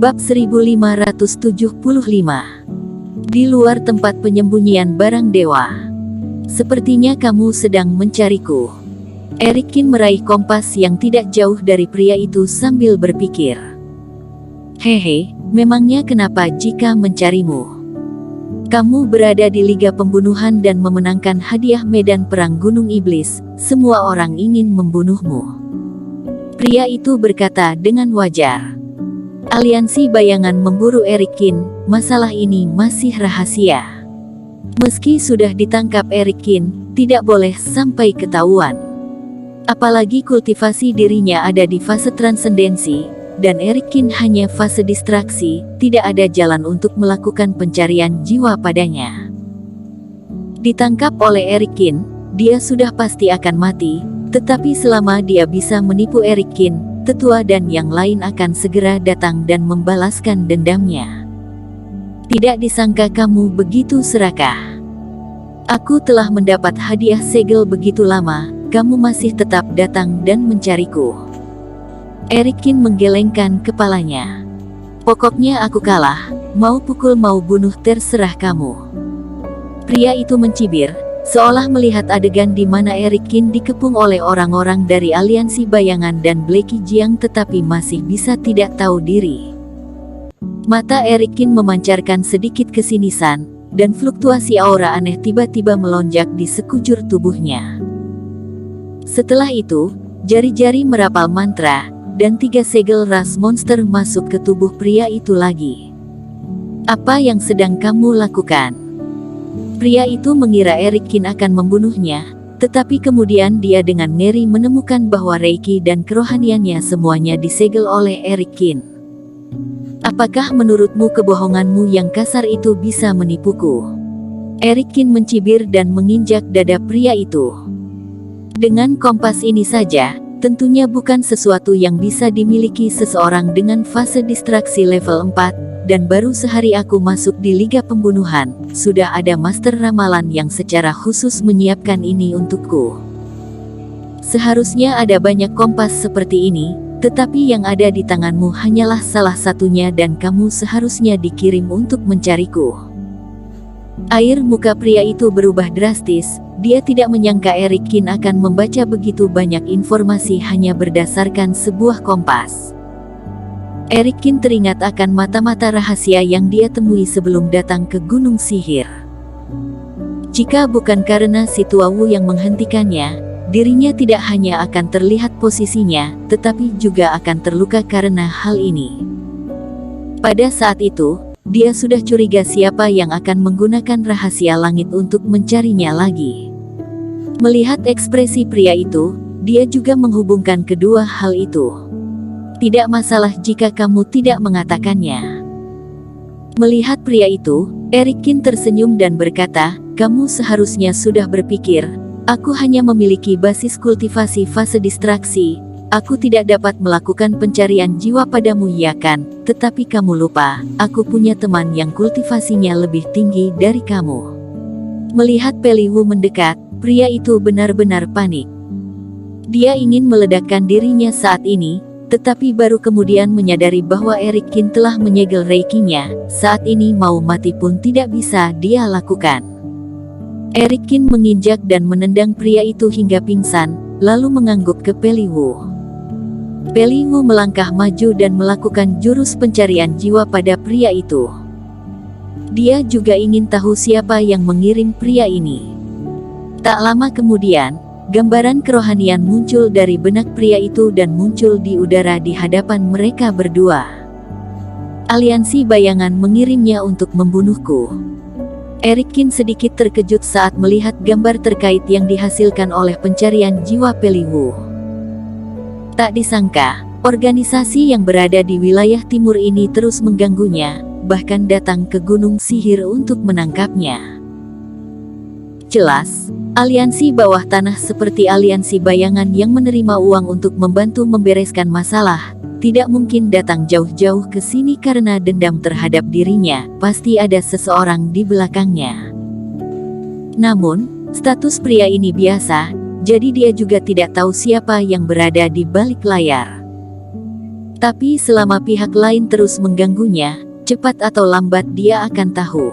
Bab 1575. Di luar tempat penyembunyian barang dewa. Sepertinya kamu sedang mencariku. Erikin meraih kompas yang tidak jauh dari pria itu sambil berpikir. Hehe, memangnya kenapa jika mencarimu? Kamu berada di Liga Pembunuhan dan memenangkan hadiah medan perang Gunung Iblis. Semua orang ingin membunuhmu. Pria itu berkata dengan wajar. Aliansi bayangan memburu Erikin. Masalah ini masih rahasia. Meski sudah ditangkap Erikin, tidak boleh sampai ketahuan. Apalagi kultivasi dirinya ada di fase transendensi, dan Erikin hanya fase distraksi, tidak ada jalan untuk melakukan pencarian jiwa padanya. Ditangkap oleh Erikin, dia sudah pasti akan mati, tetapi selama dia bisa menipu Erikin, tetua dan yang lain akan segera datang dan membalaskan dendamnya. Tidak disangka kamu begitu serakah. Aku telah mendapat hadiah segel begitu lama, kamu masih tetap datang dan mencariku. Erikin menggelengkan kepalanya. Pokoknya aku kalah, mau pukul mau bunuh terserah kamu. Pria itu mencibir, seolah melihat adegan di mana Erikin dikepung oleh orang-orang dari aliansi bayangan dan Blacky Jiang tetapi masih bisa tidak tahu diri. Mata Erikin memancarkan sedikit kesinisan, dan fluktuasi aura aneh tiba-tiba melonjak di sekujur tubuhnya. Setelah itu, jari-jari merapal mantra, dan 3 segel ras monster masuk ke tubuh pria itu lagi. Apa yang sedang kamu lakukan? Pria itu mengira Erikin akan membunuhnya, tetapi kemudian dia dengan ngeri menemukan bahwa Reiki dan kerohaniannya semuanya disegel oleh Erikin. Apakah menurutmu kebohonganmu yang kasar itu bisa menipuku? Erikin mencibir dan menginjak dada pria itu. Dengan kompas ini saja, tentunya bukan sesuatu yang bisa dimiliki seseorang dengan fase distraksi level 4, dan baru sehari aku masuk di Liga Pembunuhan, sudah ada master ramalan yang secara khusus menyiapkan ini untukku. Seharusnya ada banyak kompas seperti ini, tetapi yang ada di tanganmu hanyalah salah satunya dan kamu seharusnya dikirim untuk mencariku. Air muka pria itu berubah drastis, dia tidak menyangka Erikin akan membaca begitu banyak informasi hanya berdasarkan sebuah kompas. Erikin teringat akan mata-mata rahasia yang dia temui sebelum datang ke Gunung Sihir. Jika bukan karena si Tua Wu yang menghentikannya, dirinya tidak hanya akan terlihat posisinya, tetapi juga akan terluka karena hal ini. Pada saat itu, dia sudah curiga siapa yang akan menggunakan rahasia langit untuk mencarinya lagi. Melihat ekspresi pria itu, dia juga menghubungkan kedua hal itu. Tidak masalah jika kamu tidak mengatakannya. Melihat pria itu, Erikin tersenyum dan berkata, kamu seharusnya sudah berpikir, aku hanya memiliki basis kultivasi fase distraksi, aku tidak dapat melakukan pencarian jiwa padamu ya kan, tetapi kamu lupa, aku punya teman yang kultivasinya lebih tinggi dari kamu. Melihat Peli Wu mendekat, pria itu benar-benar panik. Dia ingin meledakkan dirinya saat ini, tetapi baru kemudian menyadari bahwa Erikin telah menyegel reikinya, saat ini mau mati pun tidak bisa dia lakukan. Erikin menginjak dan menendang pria itu hingga pingsan, lalu mengangguk ke Peli Wu. Peli Wu melangkah maju dan melakukan jurus pencarian jiwa pada pria itu. Dia juga ingin tahu siapa yang mengirim pria ini. Tak lama kemudian, gambaran kerohanian muncul dari benak pria itu dan muncul di udara di hadapan mereka berdua. Aliansi bayangan mengirimnya untuk membunuhku. Erikin sedikit terkejut saat melihat gambar terkait yang dihasilkan oleh pencarian jiwa Peli Wu. Tak disangka, organisasi yang berada di wilayah timur ini terus mengganggunya, bahkan datang ke Gunung Sihir untuk menangkapnya. Jelas, aliansi bawah tanah seperti aliansi bayangan yang menerima uang untuk membantu membereskan masalah, tidak mungkin datang jauh-jauh ke sini karena dendam terhadap dirinya, pasti ada seseorang di belakangnya. Namun, status pria ini biasa, jadi dia juga tidak tahu siapa yang berada di balik layar. Tapi selama pihak lain terus mengganggunya, cepat atau lambat dia akan tahu.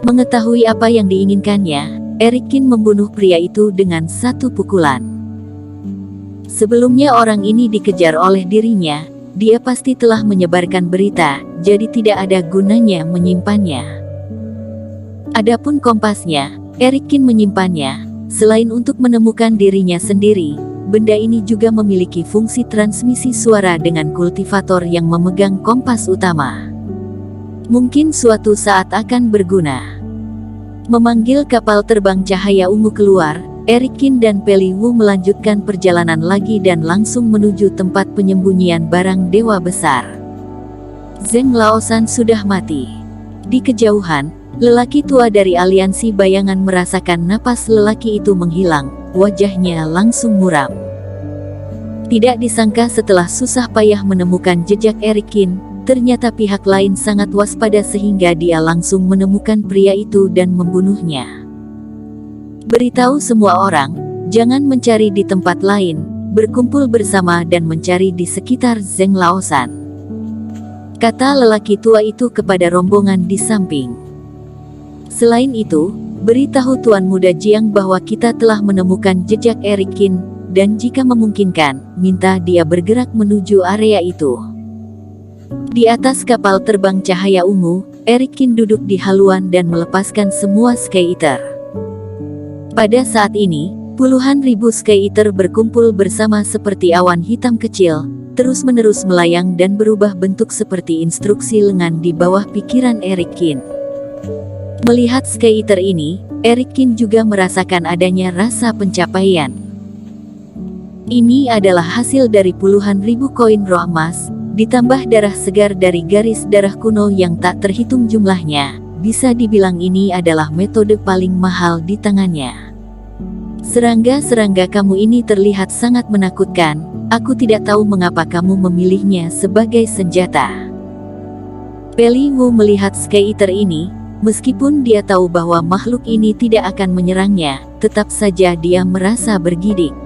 Mengetahui apa yang diinginkannya, Erikin membunuh pria itu dengan satu pukulan. Sebelumnya orang ini dikejar oleh dirinya, dia pasti telah menyebarkan berita, jadi tidak ada gunanya menyimpannya. Adapun kompasnya, Erikin menyimpannya, selain untuk menemukan dirinya sendiri, benda ini juga memiliki fungsi transmisi suara dengan kultivator yang memegang kompas utama. Mungkin suatu saat akan berguna. Memanggil kapal terbang cahaya ungu keluar, Erikin dan Peli Wu melanjutkan perjalanan lagi dan langsung menuju tempat penyembunyian barang dewa besar. Zheng Laosan sudah mati. Di kejauhan, lelaki tua dari aliansi bayangan merasakan napas lelaki itu menghilang, wajahnya langsung muram. Tidak disangka setelah susah payah menemukan jejak Erikin, ternyata pihak lain sangat waspada sehingga dia langsung menemukan pria itu dan membunuhnya. Beritahu semua orang, jangan mencari di tempat lain, berkumpul bersama dan mencari di sekitar Zheng Laosan, kata lelaki tua itu kepada rombongan di samping. Selain itu, beritahu Tuan Muda Jiang bahwa kita telah menemukan jejak Erikin, dan jika memungkinkan, minta dia bergerak menuju area itu. Di atas kapal terbang cahaya ungu, Erikin duduk di haluan dan melepaskan semua Sky Eater. Pada saat ini, puluhan ribu Sky Eater berkumpul bersama seperti awan hitam kecil, terus-menerus melayang dan berubah bentuk seperti instruksi lengan di bawah pikiran Erikin. Melihat Sky Eater ini, Erikin juga merasakan adanya rasa pencapaian. Ini adalah hasil dari puluhan ribu koin roh emas, ditambah darah segar dari garis darah kuno yang tak terhitung jumlahnya. Bisa dibilang ini adalah metode paling mahal di tangannya. Serangga-serangga kamu ini terlihat sangat menakutkan, aku tidak tahu mengapa kamu memilihnya sebagai senjata. Peli Wu melihat Sky Eater ini, meskipun dia tahu bahwa makhluk ini tidak akan menyerangnya, tetap saja dia merasa bergidik.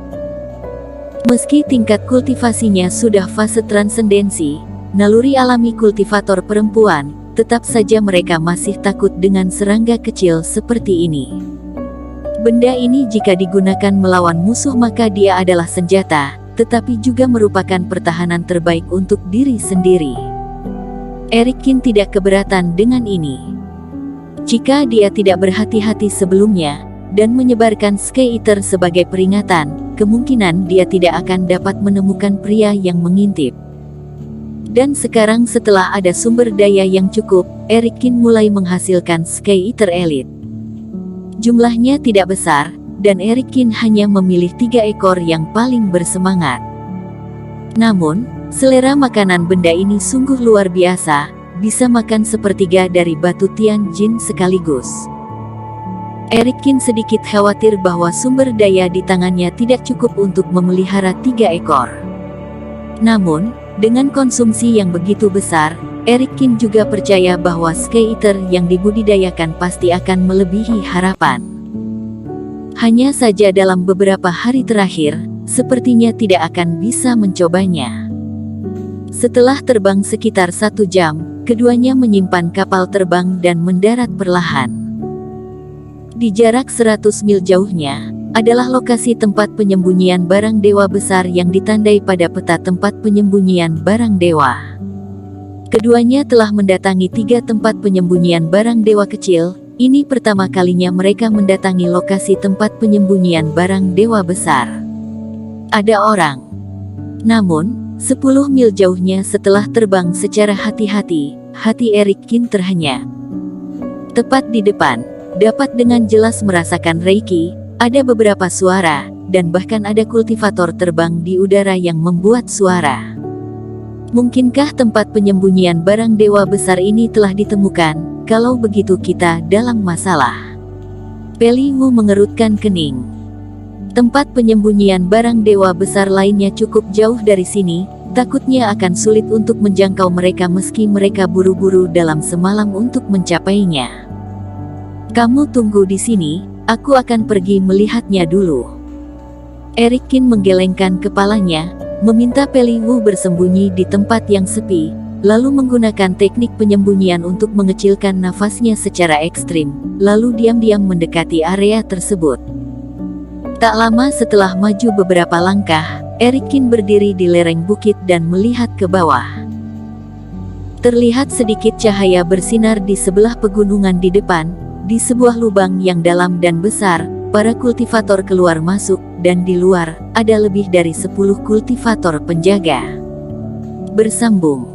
Meski tingkat kultivasinya sudah fase transendensi, naluri alami kultivator perempuan, tetap saja mereka masih takut dengan serangga kecil seperti ini. Benda ini jika digunakan melawan musuh maka dia adalah senjata, tetapi juga merupakan pertahanan terbaik untuk diri sendiri. Erikin tidak keberatan dengan ini. Jika dia tidak berhati-hati sebelumnya, dan menyebarkan Sky Eater sebagai peringatan, kemungkinan dia tidak akan dapat menemukan pria yang mengintip. Dan sekarang setelah ada sumber daya yang cukup, Erikin mulai menghasilkan Sky Eater Elite. Jumlahnya tidak besar, dan Erikin hanya memilih 3 ekor yang paling bersemangat. Namun, selera makanan benda ini sungguh luar biasa, bisa makan sepertiga dari batu Tian Jin sekaligus. Erikin sedikit khawatir bahwa sumber daya di tangannya tidak cukup untuk memelihara 3 ekor. Namun, dengan konsumsi yang begitu besar, Erikin juga percaya bahwa Sky Eater yang dibudidayakan pasti akan melebihi harapan. Hanya saja dalam beberapa hari terakhir, sepertinya tidak akan bisa mencobanya. Setelah terbang sekitar 1 jam, keduanya menyimpan kapal terbang dan mendarat perlahan. Di jarak 100 mil jauhnya, adalah lokasi tempat penyembunyian barang dewa besar yang ditandai pada peta tempat penyembunyian barang dewa. Keduanya telah mendatangi 3 tempat penyembunyian barang dewa kecil, ini pertama kalinya mereka mendatangi lokasi tempat penyembunyian barang dewa besar. Ada orang. Namun, 10 mil jauhnya setelah terbang secara hati-hati, hati Erikin terhenyak. Tepat di depan, dapat dengan jelas merasakan Reiki, ada beberapa suara, dan bahkan ada kultivator terbang di udara yang membuat suara. Mungkinkah tempat penyembunyian barang dewa besar ini telah ditemukan? Kalau begitu kita dalam masalah. Peli Wu mengerutkan kening. Tempat penyembunyian barang dewa besar lainnya cukup jauh dari sini, takutnya akan sulit untuk menjangkau mereka meski mereka buru-buru dalam semalam untuk mencapainya. Kamu tunggu di sini, aku akan pergi melihatnya dulu. Erikin menggelengkan kepalanya, meminta Peli Wu bersembunyi di tempat yang sepi, lalu menggunakan teknik penyembunyian untuk mengecilkan nafasnya secara ekstrim, lalu diam-diam mendekati area tersebut. Tak lama setelah maju beberapa langkah, Eric Kin berdiri di lereng bukit dan melihat ke bawah. Terlihat sedikit cahaya bersinar di sebelah pegunungan di depan, di sebuah lubang yang dalam dan besar. Para kultivator keluar masuk, dan di luar, ada lebih dari 10 kultivator penjaga. Bersambung.